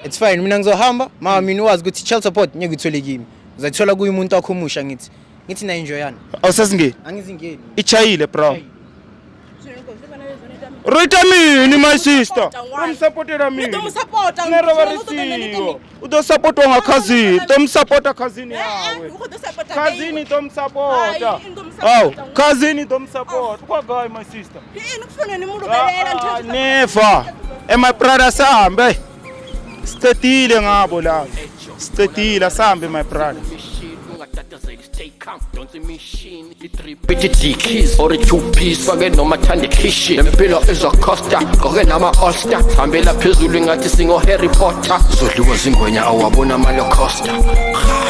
It's fine mina ngizohamba mama mina wazi ukuthi child support ngeke ngithole kimi uzayithola kuyi umuntu wakho omusha ngithi na enjoyana awusasingeni angizingeni ichayile bro Rita mini my sister umsupportera mini Utomsupporta ngerovarisiyo utosupportwa ngakhazini tomsupporta khazini yawe khazini tomsupporta aw khazini tomsupporta kwa guy my sister yini kufanele nimurubelela nthatha never my brother sambe stetile ngabo la stetile sambe my brother Don't see machine, the 3 keys or a 2-piece, forget no matande kishi. Empilo is a costa, goge nama all-star. Ambela phezulu ngathi singo Harry Potter. Zodliwa zingwenya awabona malo costa.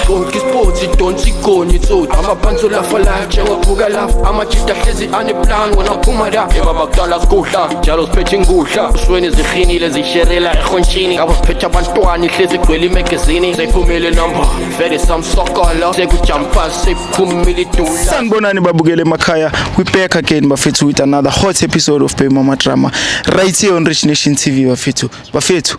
Donki sports, donki goni so. Amaphansi lafala njengobuka lafu. Amachita hlezi aneplan wona phuma la. Ebabakudala sikudla, njalo siphethe ingudla. Usweni zigcinile zisherela ekhonchini. Ngabo siphethe abantwana ihlezi igcwele imagazini. Seyiphumele number, vele samsokolo. Sekujampa sephumile. Sanibonani babukele emakhaya. We back again bafethu with another hot episode of Baby Mama Drama right here on Rich Nation TV bafethu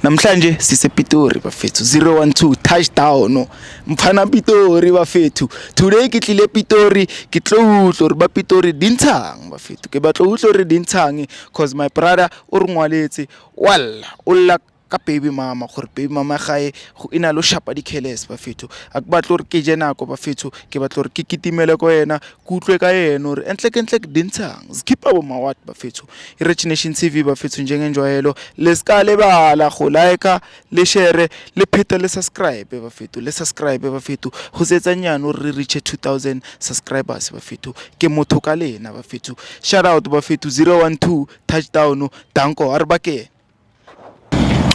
namhlanje sisepitori bafethu 012 touchdown mphana Pitori bafethu today ke tlile Pitori ke tlo utlo re ba Pitori dintshang bafethu ke batlo utlo re dintshang cause my brother o re ngwaletse walla o la ka baby mama gore baby mama gae go ina lo shapa di kheles bafethu akubatlo re ke jena ko bafethu ke batlo re ke kitimele ko yena kutlwe ka yena gore entle dintshang skippa bo mawat bafethu Rich Nation TV bafethu njengenjwayelo lesikale bala go like le share le pheta le subscribe bafethu go setsa nyano re reach 2000 subscribers bafethu ke motho ka lena bafethu shout out bafethu 012 touchdown danko arbake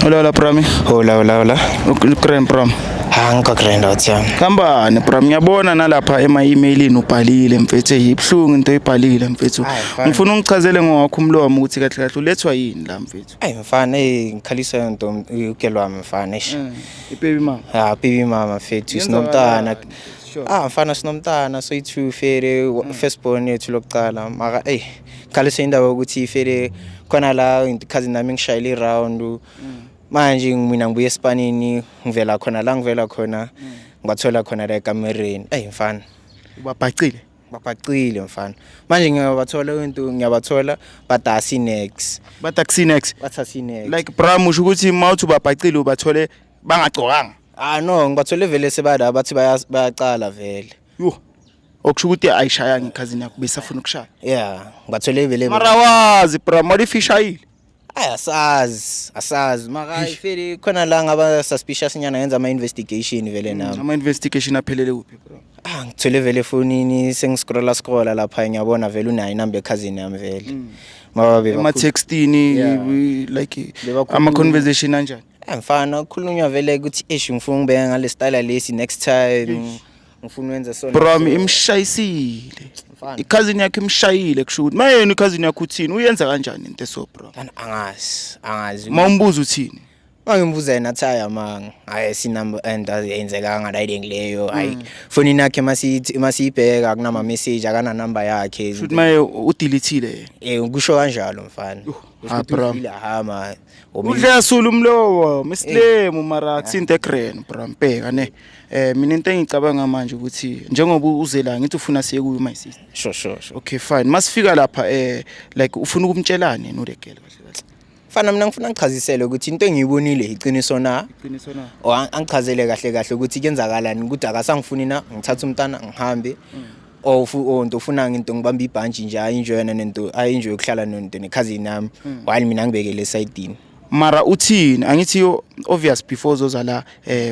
Hola Prami. Hola. Ukraine Pram. Hanga granda uthiyami. Kambani Pram ngiyabona nalapha emailini ubhalile mfethu eyibhlungu into ebhalile mfethu. Ngifuna ungichazele ngowakho umlomo ukuthi kahle ulethwa yini la mfethu. Mfana ngikhalisa yonto ukelwami mfana eish. Baby mama. Baby mama mfethu sinomntana. Mfana sinomntana so ithu fere first born yethu lokuqala maka khalisa indaba ukuthi ifere khona la cousin nami ngishayile round manje mina ngibuye eSpanini ngivela khona ngathola khona la ekamereni mfana babhacile mfana manje ngiyabathola batasi next like Bram usho ukuthi mawuthi babhacile ubathole bangagcokanga no ngibathole vele sebada bathi bayaqala vele okusho ukuthi ayishaya ngikhazini yakho besafuna ukushaya ngibathole vele mara wazi Bram modifishayile asazi maka ifeli khona la ngaba suspicious nyana yenza ama investigation vele nami ama investigation aphelele kuphi bro ngithole vele efonini sengiscrolla lapha ngiyabona vele unayo inamba ekhazini yami vele mababe ama textini like ama conversation kanjani mfana ukukhulunywa vele ukuthi ngifuna ngibeka ngale style lesi next time ngifuna wenza so Bro imshayisile ikhazini yakhe imshayile kusho ukuthi mayena ikhazini yakhe uthini uyenza kanjani into eso bro angazi mawumbuza uthini ngimbuza yena thaya manga sinamba and ayenzeka ngalaide ngileyo phone yakhe masiyibheka kunama message akana number yakhe futhi maye udelethile kusho kanjalo mfana bro hama udlasula umlowo mislemu mara kusinte crane bro mbheka ne mina into engicabanga manje ukuthi njengoba uzela ngithi ufuna siye kuyo my sister sure okay fine masifika lapha like ufuna ukumtshelani noregela kahle fana mina ngifuna ngichazisele ukuthi into engiyibonile iqiniso na angichazele kahle ukuthi kuyenzakalani ukuthi akasangifuni na ngithatha umntana ngihambe onto ufuna into ngibamba ibhanji nje ayinjoyana nento ayinjoy ukuhlala nento nekhazini nami while mina ngibekele esidini mara uthini angithi obvious before zozala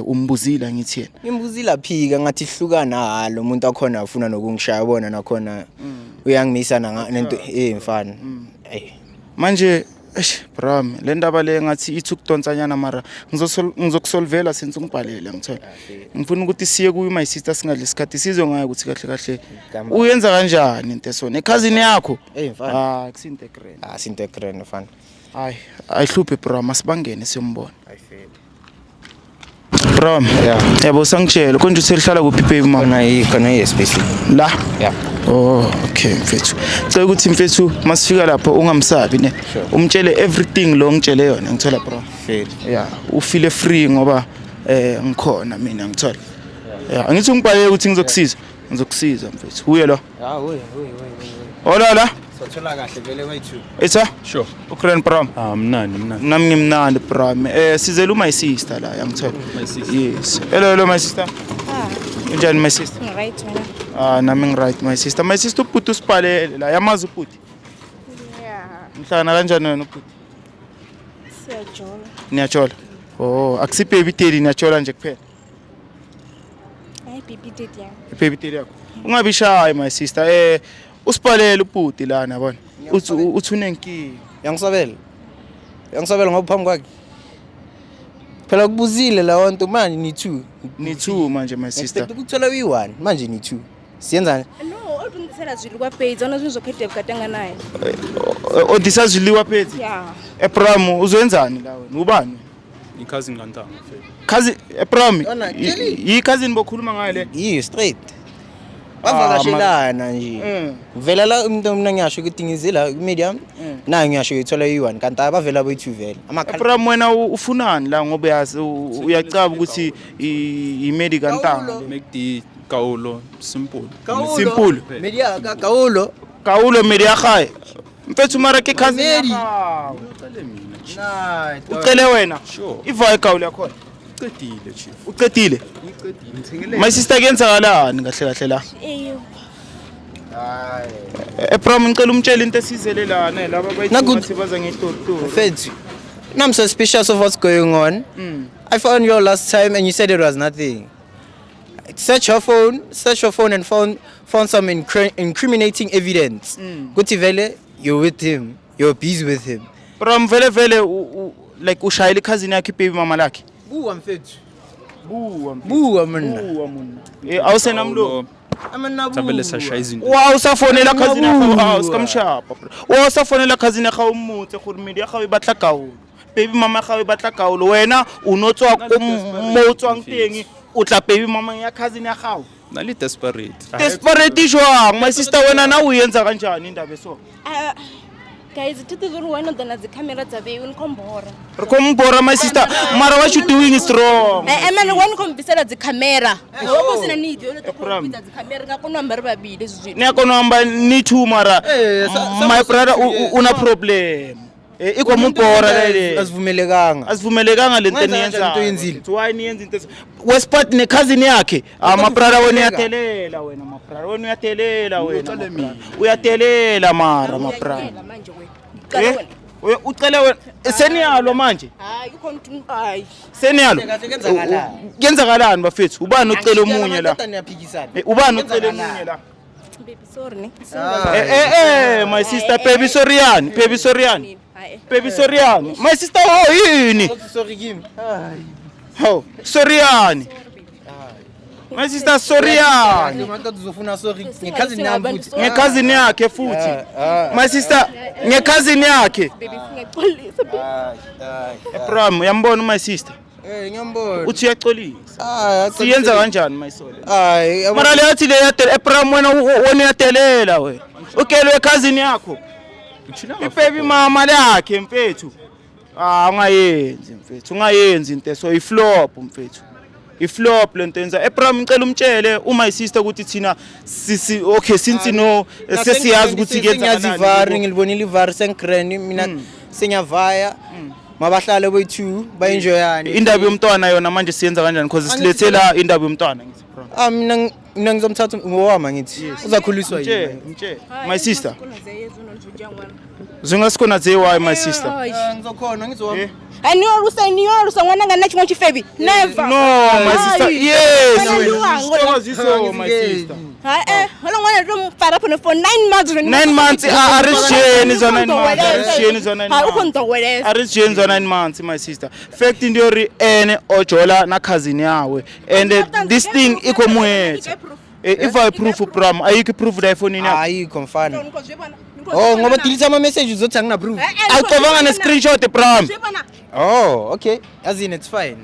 umbuzila ngithi yena ngimbuzila phika ngathi hlukana halo umuntu akhona afuna nokungishaya bona nakhona uyangimisa nento mfana manje Bram le ndaba le ngathi ithi ukudonsanyana mara ngizokusolvela since ungibhalele ngithola ngifuna ukuthi siye kuyi my sister singadle isikhathi sizwe ngayo ukuthi kahle uyenza kanjani into esona ekhazini yakho mfana kusinte crane sinte crane mfana ayihluphe Bram asibangene siyombona Bram yabo sangitshela konje uselihlala kuphi baby mama khona space la okay mfethu cela ukuthi mfethu masifika lapho ungamsabi ne umtshele everything lo ngitshele yona ngithola Bram Fair. Yeah, ufile free ngoba ngikhona mina ngithola. Yeah, angithi ungibhalele ukuthi ngizokusiza mfethu. Uye lo. Ah, we. Hola la. Sothola kahle vele bayithu. Etha? Sure. Ukran prom. Mnandi. Nami ngimnandi prom. Sizela my sister la yangithola. My sister. Yes. Hello my sister. Unjani my sister? Right wena. Nami right my sister. My sister uPuti usiphalele la yamazi uPuti. Yeah. Mhlana kanjani wena uPuti? Siyajola. Niyajola. Oh, akusiphe ibiteli niyajola nje kuphela. Hayi BB ya. Iphe ibiteli yakho. Ungabi shy my sister. Usiphalele uPuti lana yabona. Uthi unenkingi. Yangisabela ngoba phambi kwakhe. Phela kubuzile la wonto manje ni 2 manje my sister. Expect ukuthola uyi1 manje ni 2. Siyenzani? No, odungisela zwili kwa page ona zwizokhethe ukatanga naye. Odisaziliwa phethi. Yeah. Epram uzwenzani la wena? Ubani? Cousin kaNtanga mfethu. Cousin Epram. Tell Yi cousin bokhuluma ngale. Yi straight. Bavakashelana nje. Vela la umuntu mina ngiyasho ukuthi ngizila medium. Na ngiyasho ithola uyi1 kanti abavela boyi2 vela. Epram wena ufunani la ngoba yazi uyacaba ukuthi imedi kaNtanga. Make the Kaulo simple. Simple. Media Kaulo media khai. Mfethu mara ke cousin yakho. Nah, Ucele wena. Sure. Iva Kaulo yakho. Uqedile chief. Uqedile. My sister kuyenzakalani kahle la? Eyo. Eprom ngicela umtshela into esizelelana laba bayithi baza ngetorto. Feds. I'm suspicious of what's going on. I found you last time and you said it was nothing. Search your phone and found some incriminating evidence. Guti vele, you're with him. You're busy with him. Prom vele like ushayile cousin yakhe baby mama lakhe. Buwa mfethu. Buwa Mna. Awusenamlo. Amana Tabele sashayizini. Wa usafonela cousin yakho sikamshapa. Wa usafonela cousin yakho umutse gore media gawe batla kaolo. Baby mama gawe batla kaolo. Wena unotswa ko motswang teng o tla baby mama ya cousin ya gawe. Nali desperate. Desperate jwang my sister wena na uyenza kanjani indaba so? Guys, tithe zuri wena dona camera dzabe unikombora. Rikombora my sister. Mara what you doing is wrong. Man wena kombisela camera. Ngoba sina need yo to kombisa camera ngakona mbari babili ezizwini. Niyakonamba ni two mara. My brother una problem. Iko mumbora lele. Asivumelekanga lento eniyenza. Why niyenza into? Wesport ne cousin yakhe. My brother wena uyatelela wena my brother. Wena uyatelela wena. Uyatelela mara my brother. Ucela wena seniyalo manje. Hayi ukhona umuntu hayi. Seniyalo. Kuyenzakalani bafethu? Ubani ucela omunye la? Ubani ucela omunye la? Baby sorry ne. My sister baby sorry yani. Baby sorry yani. My sister oh yini? Sorry Kim. Ho, sorry yani. My sister sorry yani. Uzofuna sorry ngekhazi nami futhi. Ngekhazi yakhe futhi. My sister ngekhazi yakhe. Baby singaxolisa. Epram uyambona my sister? Ngiyambona. Uthi uyaxolisa. Siyenza kanjani my soul? Mara le yathi le yatel Epram wena uyatelela wena. Ukelwe cousin yakho. Ibaby mama lakhe mfethu. Ungayenzi mfethu. Ungayenzi into so iflop mfethu. Iflop lento yenza Epram ngicela umtshele my sister ukuthi thina sisi okay since no sesiyazi ukuthi kuyenza kanjani. Ngilibonile ivar senkreni mina senyavaya. Mabahlale boyi2 bayenjoyani. Indaba yomntwana yona manje siyenza kanjani because silethela indaba yomntwana ngithi bro. Mina ngizomthatha ngowama ngithi uzakhuliswa yini. My sister. Zingasikona zewa my sister. Ngizokhona ngizowama. Aniyorusa ngwana ngana chimwe chifebi. Never. No my sister. Yes. My sister. Hola ngwana ro para pone for 9 months. 9 months arisheni zo 9 months. Arisheni zo 9 months. Ha ukhonto weleza. Arisheni zo 9 months my sister. Fact ndio ri ene ojola na cousin yawe and this thing iko muhetha. If I proof prom ayiki proof da iPhone ni yakho. Ayikho mfana. Oh ngoba delete ama messages uzothi angina proof. Awucabanga ne screenshot prom. Oh okay azini it's fine.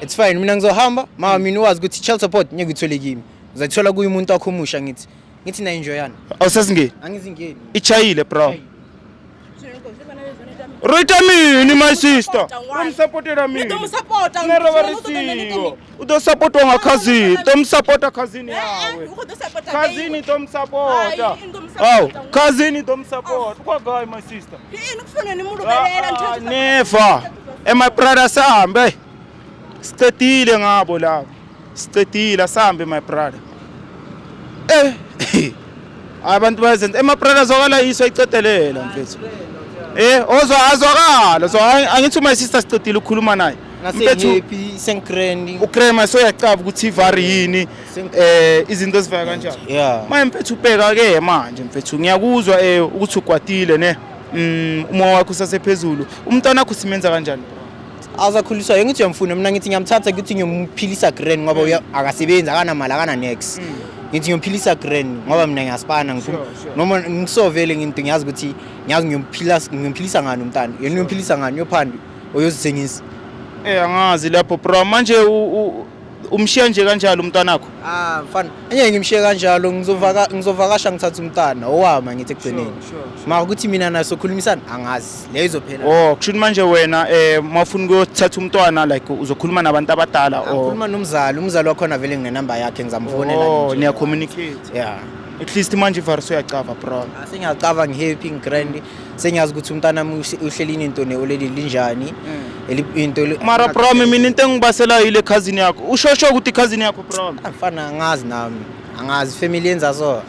It's fine mina ngizohamba mama mina wazi ukuthi child support ngiyikuthole kimi. Uzayithola kuyi umuntu wakho omusha ngithi na enjoyana. Awusasingeni. Angizingeni. Ichayile prom. Right mini my sister. Why? Umsupportera mini. Ngizomusupporta, Neravarisio. Udosupportwa ngakhazini. Tomsupporta khazini yawe. Khazini tomsupporta. Aw, khazini tomsupporta. Kwagayi my sister. Yini kufanele umuntu belela nthatha. Never. My brother sambe. Sicedile ngabo la. Sicedile sambe my brother. Abantu bayenza my brother zokala yiso icedelela mfethu. Azwakala. So angithi my sister sicedile ukukhuluma naye. Happy senkreni. Ukrema soyacaba ukuthi ivari yini izinto ezivaya kanjalo. Yeah. Manje mfethu ubheka ke manje mfethu ngiyakuzwa ukuthi ukwatile ne. Umoya wakho usasephezulu. Umntwana wakho simenza kanjani? Azakhuliswa ngithi uyamfuna mina ngithi ngiyamthatha ukuthi ngiyomphilisa grand ngoba akasebenzi akana mali akana next. Ngithi ngiyomphilisa grand ngoba mina ngiyasipana ngifuna noma ngisovele nginto ngiyazi ukuthi ngiyomphilisa ngani umntana. Yena uyomphilisa ngani yophandi oyozithengisa. Angazi lapho bro manje umshiya nje kanjalo umntwana wakho. Mfana angeke ngimshiye kanjalo ngizovakasha ngithatha umntana owama ngithi ekugcineni. Mara ukuthi mina naso khulumisana angazi leyo izophela. Kusho manje wena mafuna ukuthatha umntwana like uzokhuluma nabantu abadala khuluma umzali wakho na vele ngenamba yakhe ngizamfonela nje. Niya communicate. Yeah. At least manje ivarso uyacava bro. Sengiyacava ngihappy ngigrand sengiyazi ukuthi umntana uhleli into already linjani. Into Mara bro mina into engibasela yile cousin yakho. Ushosho ukuthi cousin yakho bro. Mfana angazi nami. Angazi family yenza so.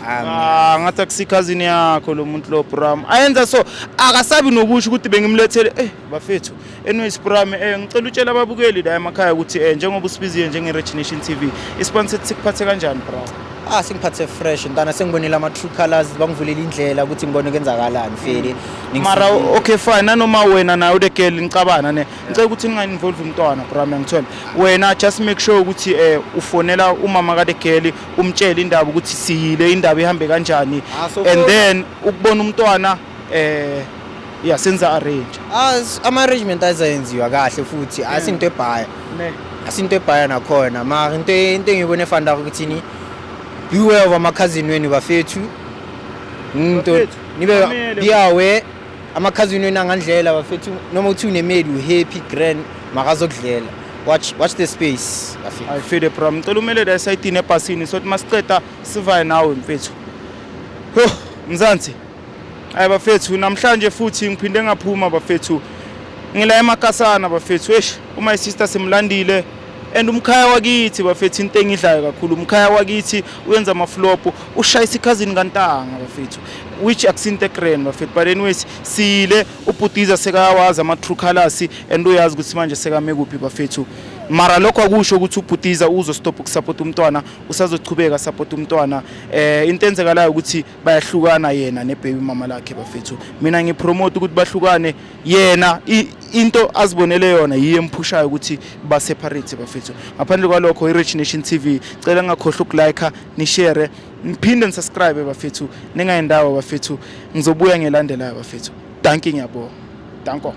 Ngathi akusi cousin yakho lo muntu lo bro. Ayenza so akasabi nokusho ukuthi bengimlethele bafethu. Anyways bro ngicela utshela ababukeli la emakhaya ukuthi njengoba usibiziwe njenge Rechination TV isponsor sikuphathe kanjani bro? Singiphathe fresh ntana sengibonile ama true colors bangivulela indlela ukuthi ngibone kwenzakalani fele. Mara okay fine nanoma wena na ude girl ngicabana ne ngicela ukuthi ninga-involve umntwana bro ngithola wena just make sure ukuthi ufonela umama kade girl umtshela indaba ukuthi siyile indaba ihambe kanjani and then ukubona umntwana senza arrange ama arrangement azayenziwa kahle futhi asinto ebhaya asinto ebhaya nakhona mara into engibone efanda ukuthi ni beware of ama cousin wenu bafethu into nibe biyawe ama cousin wenu angandlela bafethu noma uthi unemeli uhappy grand makazokudlela watch the space bafethu I feel the problem ngicela umele la side nebhasini sothi masiceda sivaye nawe mfethu mzansi bafethu namhlanje futhi ngiphinde ngaphuma bafethu ngila emakasana bafethu uma sister simlandile and umkhaya wakithi bafethu into engidlayo kakhulu umkhaya wakithi uyenza amaflop ushayisa ikhazini kantanga bafethu which akusinte grand bafethu but anyways sile ubhudiza sekawazi ama true colors and uyazi ukuthi manje sekame kuphi bafethu mara lokho akusho ukuthi ubhudiza uzostop ukusupport umntwana usazochubeka support umntwana into enzekalayo ukuthi bayahlukana yena nebaby mama lakhe bafethu mina ngipromote ukuthi bahlukane yena into azibonele yona yiye emphushayo ukuthi ba separate bafethu ngaphandle kwalokho iRechination TV cela ngakhohlwa ukulike ni share niphinde nisubscribe bafethu ningayendawo bafethu ngizobuya ngelandelayo bafethu danki ngiyabonga danko